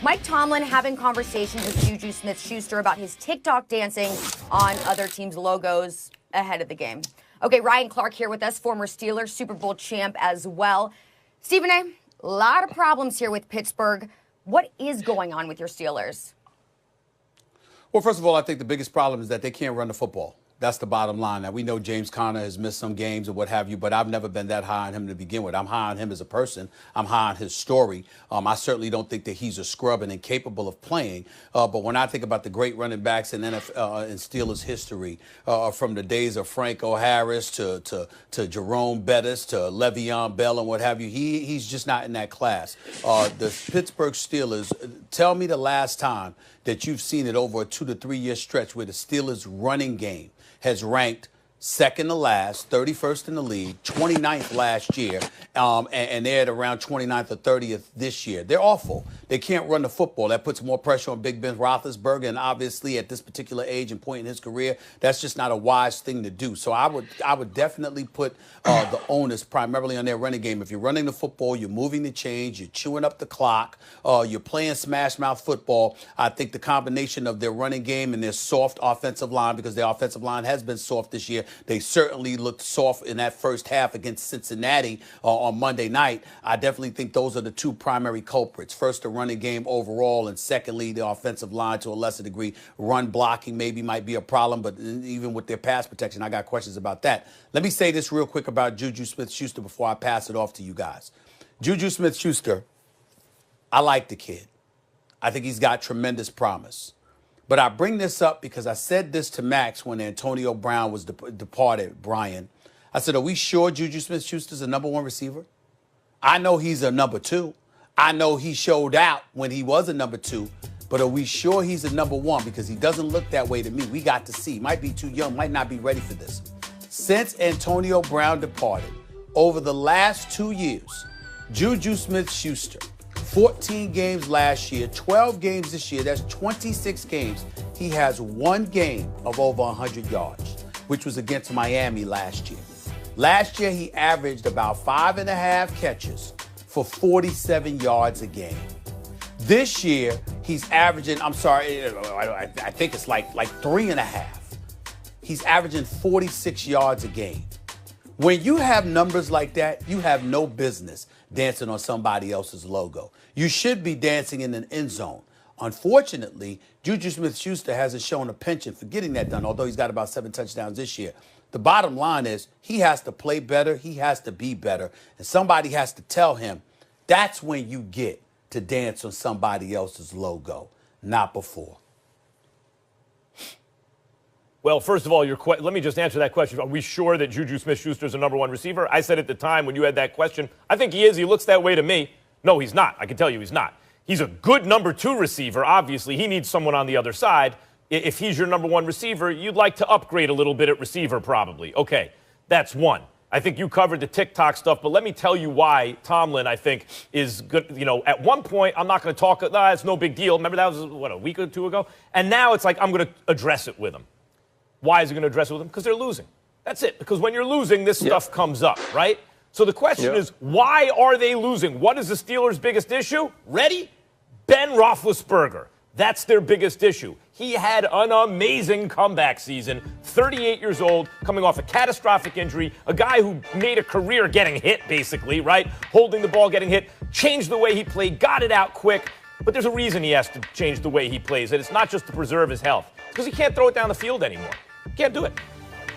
Mike Tomlin having conversations with Juju Smith-Schuster about his TikTok dancing on other teams' logos ahead of the game. Okay, Ryan Clark here with us, former Steelers, Super Bowl champ as well. Stephen A., a lot of problems here with Pittsburgh. What is going on with your Steelers? Well, first of all, I think the biggest problem is that they can't run the football. That's the bottom line. Now, we know James Conner has missed some games or what have you, but I've never been that high on him to begin with. I'm high on him as a person. I'm high on his story. I certainly don't think that he's a scrub and incapable of playing. But when I think about the great running backs in Steelers history, from the days of Franco Harris to Jerome Bettis to Le'Veon Bell and what have you, he's just not in that class. The Pittsburgh Steelers, tell me the last time that you've seen it over a 2 to 3 year stretch where the Steelers running game has ranked second to last, 31st in the league, 29th last year, and they're at around 29th or 30th this year. They're awful. They can't run the football. That puts more pressure on Big Ben Roethlisberger, and obviously at this particular age and point in his career, that's just not a wise thing to do. So I would definitely put the onus primarily on their running game. If you're running the football, you're moving the chains, you're chewing up the clock, you're playing smash mouth football. I think the combination of their running game and their soft offensive line, because their offensive line has been soft this year, they certainly looked soft in that first half against Cincinnati on Monday night. I definitely think those are the two primary culprits. First, the running game overall, and secondly, the offensive line to a lesser degree. Run blocking maybe might be a problem, but even with their pass protection, I got questions about that. Let me say this real quick about Juju Smith-Schuster before I pass it off to you guys. Juju Smith-Schuster, I like the kid. I think he's got tremendous promise. But I bring this up because I said this to Max when Antonio Brown was departed, Brian. I said, are we sure Juju Smith-Schuster's a number one receiver? I know he's a number two. I know he showed out when he was a number two. But are we sure he's a number one? Because he doesn't look that way to me. We got to see. Might be too young, might not be ready for this. Since Antonio Brown departed, over the last 2 years, Juju Smith-Schuster, 14 games last year, 12 games this year, that's 26 games. He has one game of over 100 yards, which was against Miami last year. Last year, he averaged about 5.5 catches for 47 yards a game. This year, he's averaging, I think it's like 3.5. He's averaging 46 yards a game. When you have numbers like that, you have no business dancing on somebody else's logo. You should be dancing in an end zone. Unfortunately, Juju Smith-Schuster hasn't shown a penchant for getting that done, although he's got about 7 touchdowns this year. The bottom line is he has to play better, he has to be better, and somebody has to tell him that's when you get to dance on somebody else's logo, not before. Well, first of all, let me just answer that question. Are we sure that Juju Smith-Schuster is a number one receiver? I said at the time when you had that question, I think he is. He looks that way to me. No, he's not. I can tell you he's not. He's a good number two receiver. Obviously, he needs someone on the other side. If he's your number one receiver, you'd like to upgrade a little bit at receiver probably. Okay, that's one. I think you covered the TikTok stuff, but let me tell you why Tomlin, I think, is good. You know, at one point, I'm not going to talk. It's no big deal. Remember that was, a week or two ago? And now it's like I'm going to address it with him. Why is he going to address it with them? Because they're losing. That's it. Because when you're losing, this stuff comes up, right? So the question is, why are they losing? What is the Steelers' biggest issue? Ready? Ben Roethlisberger. That's their biggest issue. He had an amazing comeback season, 38 years old, coming off a catastrophic injury, a guy who made a career getting hit, basically, right? Holding the ball, getting hit, changed the way he played, got it out quick. But there's a reason he has to change the way he plays, and it's not just to preserve his health. It's because he can't throw it down the field anymore. Can't do it.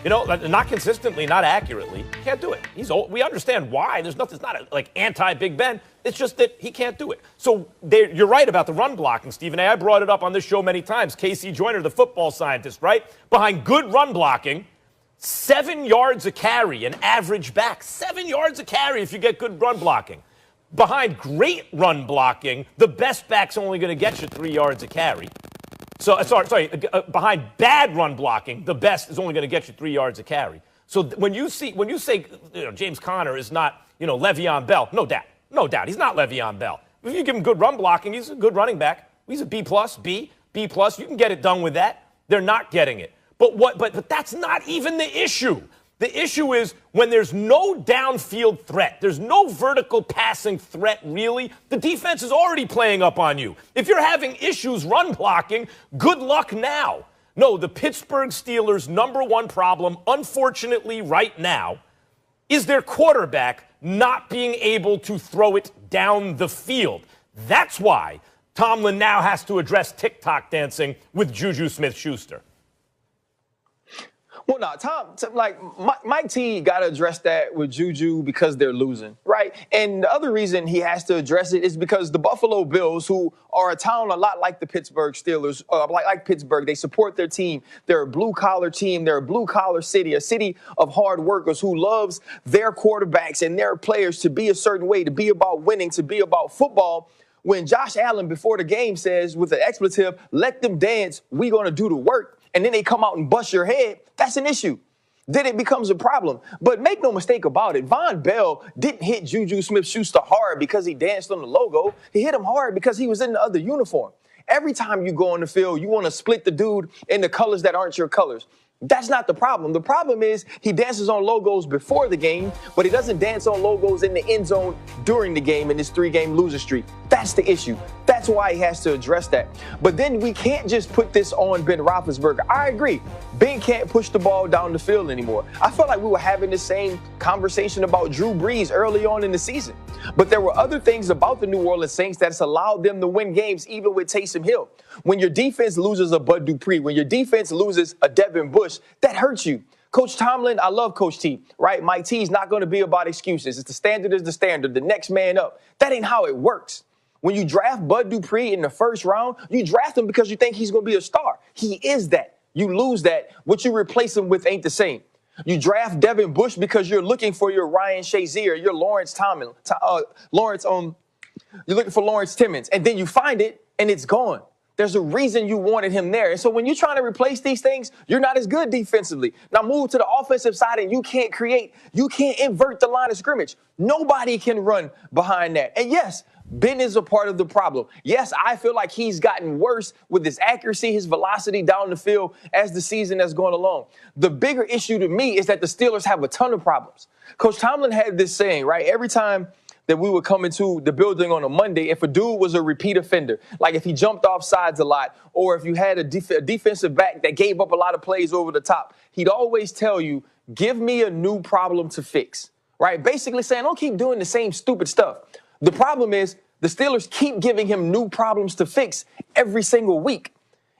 You know, not consistently, not accurately. Can't do it. He's old. We understand why. There's nothing. It's not like anti-Big Ben. It's just that he can't do it. So you're right about the run blocking, Stephen A. I brought it up on this show many times. Casey Joyner, the football scientist, right? Behind good run blocking, 7 yards a carry, an average back. 7 yards a carry if you get good run blocking. Behind great run blocking, the best back's only going to get you 3 yards a carry. So, behind bad run blocking, the best is only going to get you 3 yards a carry. So when you say James Conner is not, Le'Veon Bell, no doubt, he's not Le'Veon Bell. If you give him good run blocking, he's a good running back. He's a B+, B+. You can get it done with that. They're not getting it. But that's not even the issue. The issue is when there's no downfield threat, there's no vertical passing threat, really, the defense is already playing up on you. If you're having issues run blocking, good luck now. No, the Pittsburgh Steelers' number one problem, unfortunately, right now, is their quarterback not being able to throw it down the field. That's why Tomlin now has to address TikTok dancing with Juju Smith-Schuster. Well, no, Mike T got to address that with Juju because they're losing, right? And the other reason he has to address it is because the Buffalo Bills, who are a town a lot like the Pittsburgh Steelers, like Pittsburgh, they support their team. They're a blue-collar team. They're a blue-collar city, a city of hard workers who loves their quarterbacks and their players to be a certain way, to be about winning, to be about football. When Josh Allen, before the game, says with an expletive, let them dance, we going to do the work, and then they come out and bust your head, that's an issue. Then it becomes a problem. But make no mistake about it, Von Bell didn't hit Juju Smith-Schuster hard because he danced on the logo. He hit him hard because he was in the other uniform. Every time you go on the field, you want to split the dude in the colors that aren't your colors. That's not the problem. The problem is he dances on logos before the game, but he doesn't dance on logos in the end zone during the game in this 3-game loser streak. That's the issue. That's why he has to address that. But then we can't just put this on Ben Roethlisberger. I agree. Ben can't push the ball down the field anymore. I felt like we were having the same conversation about Drew Brees early on in the season. But there were other things about the New Orleans Saints that's allowed them to win games even with Taysom Hill. When your defense loses a Bud Dupree, when your defense loses a Devin Bush, that hurts you. Coach Tomlin, I love Coach T, right? Mike T is not going to be about excuses. It's the standard is the standard, the next man up. That ain't how it works. When you draft Bud Dupree in the first round, you draft him because you think he's going to be a star. He is that. You lose that. What you replace him with ain't the same. You draft Devin Bush because you're looking for your Ryan Shazier, your Lawrence Tomlin, you're looking for Lawrence Timmons, and then you find it and it's gone. There's a reason you wanted him there. And so when you're trying to replace these things, you're not as good defensively. Now move to the offensive side and you can't invert the line of scrimmage. Nobody can run behind that. And yes, Ben is a part of the problem. Yes, I feel like he's gotten worse with his accuracy, his velocity down the field as the season has gone along. The bigger issue to me is that the Steelers have a ton of problems. Coach Tomlin had this saying, right? Every time that we would come into the building on a Monday, if a dude was a repeat offender, like if he jumped off sides a lot, or if you had a defensive back that gave up a lot of plays over the top, he'd always tell you, give me a new problem to fix, right? Basically saying, don't keep doing the same stupid stuff. The problem is the Steelers keep giving him new problems to fix every single week.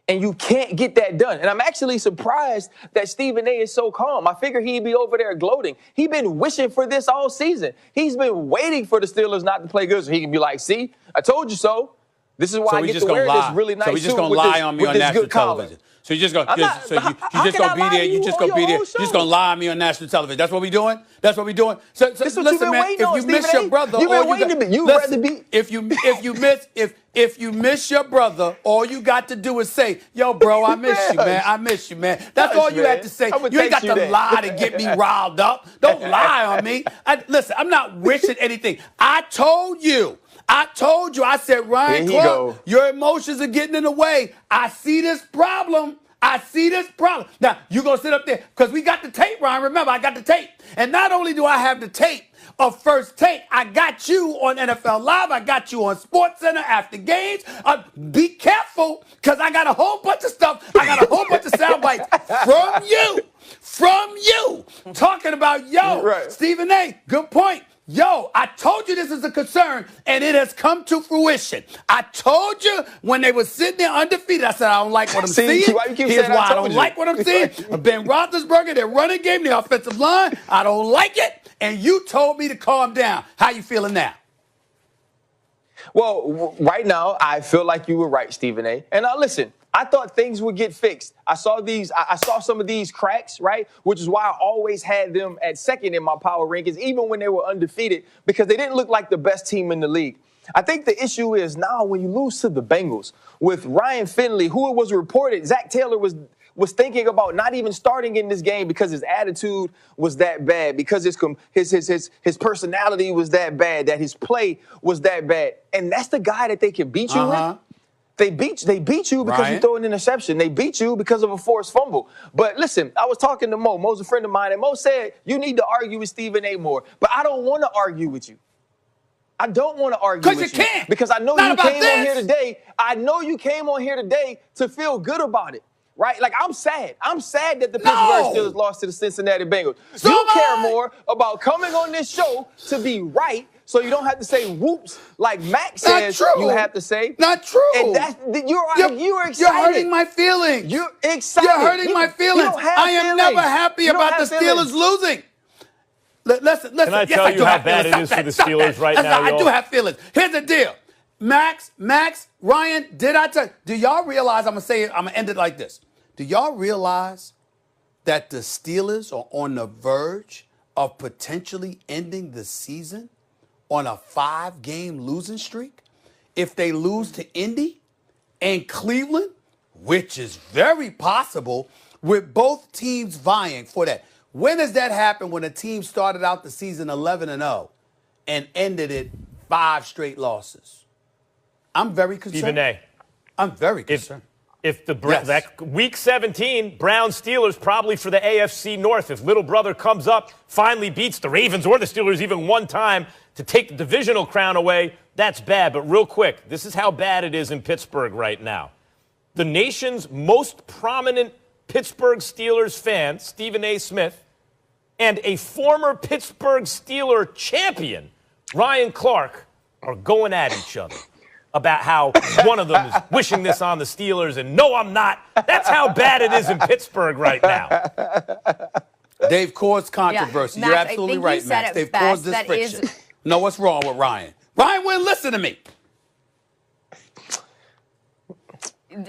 And you can't get that done. And I'm actually surprised that Stephen A. is so calm. I figure he'd be over there gloating. He's been wishing for this all season. He's been waiting for the Steelers not to play good so he can be like, see, I told you so. This is why I get to wear this really nice suit. So he's just going to lie on me on national television. So you're just going to be there. You're just going to be there. You're just going to lie on me on national television. That's what we're doing? That's what we're doing? So listen, man, if you miss your brother, you've been waiting to be. You'd rather be. If you miss your brother, all you got to do is say, yo, bro, I miss you, man. I miss you, man. That's all you had to say. You ain't got to lie to get me riled up. Don't lie on me. Listen, I'm not wishing anything. I told you. I said, Ryan Clark, your emotions are getting in the way. I see this problem. Now, you're going to sit up there because we got the tape, Ryan. Remember, I got the tape. And not only do I have the tape of First Take, I got you on NFL Live. I got you on SportsCenter after games. Be careful because I got a whole bunch of stuff. I got a whole bunch of sound bites from you talking about, right. Stephen A., good point. Yo, I told you this is a concern, and it has come to fruition. I told you when they were sitting there undefeated, I said, I don't like what I'm seeing. Here's why I don't like what I'm seeing. Ben Roethlisberger, their running game, the offensive line, I don't like it. And you told me to calm down. How you feeling now? Well, right now, I feel like you were right, Stephen A. And now listen, I thought things would get fixed. I saw some of these cracks, right? Which is why I always had them at second in my power rankings, even when they were undefeated, because they didn't look like the best team in the league. I think the issue is now when you lose to the Bengals with Ryan Finley, who it was reported, Zach Taylor was thinking about not even starting in this game because his attitude was that bad, because his personality was that bad, that his play was that bad. And that's the guy that they can beat you with. They beat you because Ryan? you throw an interception. They beat you because of a forced fumble. But listen, I was talking to Mo. Mo's a friend of mine, and Mo said you need to argue with Stephen A. more. But I don't want to argue with you. I don't want to argue with you. Because you can't. Because I know Not you about came this. on here today. I know you came on here today to feel good about it. Right? Like, I'm sad. I'm sad that the Pittsburgh Steelers lost to the Cincinnati Bengals. So you am I. care more about coming on this show to be right so you don't have to say whoops like Mac says you have to say. Not true. And you're excited. You're hurting my feelings. You're excited. You're hurting my feelings. I am never happy about the Steelers losing. Listen. Can I tell you how bad it is for the Steelers right now, I do have feelings. Here's the deal. Max, Ryan, do y'all realize, I'm going to end it like this. Do y'all realize that the Steelers are on the verge of potentially ending the season on a 5-game losing streak? If they lose to Indy and Cleveland, which is very possible, with both teams vying for that. When does that happen when a team started out the season 11-0 and ended it 5 straight losses? I'm very concerned. Stephen A. I'm very concerned. If that week 17, Browns Steelers probably for the AFC North. If little brother comes up, finally beats the Ravens or the Steelers even one time to take the divisional crown away, that's bad. But real quick, this is how bad it is in Pittsburgh right now. The nation's most prominent Pittsburgh Steelers fan, Stephen A. Smith, and a former Pittsburgh Steeler champion, Ryan Clark, are going at each other about how one of them is wishing this on the Steelers, and no, I'm not. That's how bad it is in Pittsburgh right now. They've caused controversy. Yeah, You're Max, absolutely I think right, you said Max. it They've best. caused this That friction. is- No, what's wrong with Ryan? Ryan wouldn't listen to me.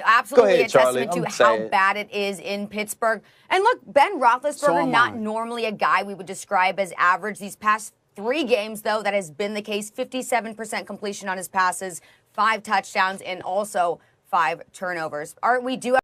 Absolutely Go ahead, a Charlie. testament to I'm how sad. bad it is in Pittsburgh. And look, Ben So Roethlisberger, am not I. normally a guy we would describe as average. These past 3 games, though, that has been the case. 57% completion on his passes, 5 touchdowns, and also 5 turnovers. We do